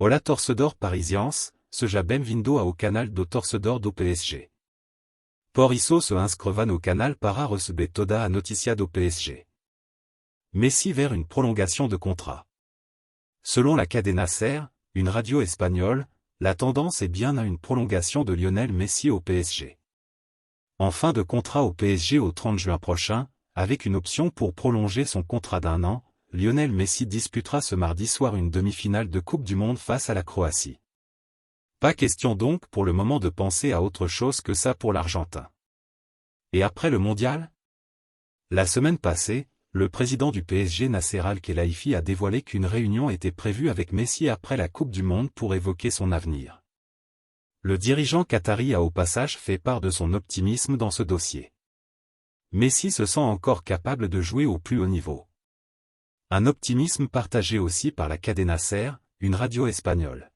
Hola torcedor parisiens, seja bem-vindo ao canal do torcedor do PSG. Por isso se inscreva no canal para receber toda a notícia do PSG. Messi vers une prolongation de contrat. Selon la Cadena Ser, une radio espagnole, la tendance est bien à une prolongation de Lionel Messi au PSG. En fin de contrat au PSG au 30 juin prochain, avec une option pour prolonger son contrat d'1 an, Lionel Messi disputera ce mardi soir une demi-finale de Coupe du Monde face à la Croatie. Pas question donc pour le moment de penser à autre chose que ça pour l'Argentin. Et après le mondial? La semaine passée, le président du PSG Nasser Al-Khelaifi a dévoilé qu'une réunion était prévue avec Messi après la Coupe du Monde pour évoquer son avenir. Le dirigeant qatari a au passage fait part de son optimisme dans ce dossier. Messi se sent encore capable de jouer au plus haut niveau. Un optimisme partagé aussi par la Cadena Ser, une radio espagnole.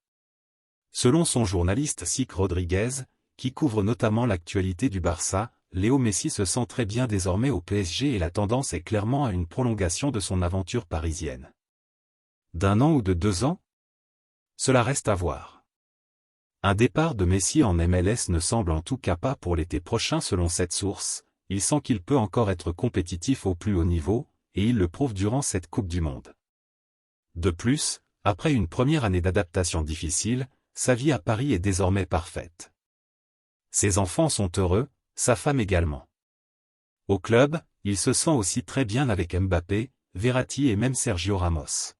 Selon son journaliste Sic Rodriguez, qui couvre notamment l'actualité du Barça, Léo Messi se sent très bien désormais au PSG et la tendance est clairement à une prolongation de son aventure parisienne. D'1 an ou de 2 ans? Cela reste à voir. Un départ de Messi en MLS ne semble en tout cas pas pour l'été prochain selon cette source, il sent qu'il peut encore être compétitif au plus haut niveau, et il le prouve durant cette Coupe du Monde. De plus, après une première année d'adaptation difficile, sa vie à Paris est désormais parfaite. Ses enfants sont heureux, sa femme également. Au club, il se sent aussi très bien avec Mbappé, Verratti et même Sergio Ramos.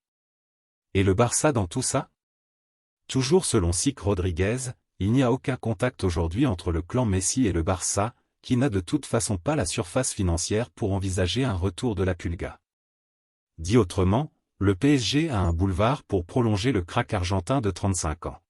Et le Barça dans tout ça? Toujours selon Sic Rodriguez, il n'y a aucun contact aujourd'hui entre le clan Messi et le Barça, qui n'a de toute façon pas la surface financière pour envisager un retour de la Pulga. Dit autrement, le PSG a un boulevard pour prolonger le crack argentin de 35 ans.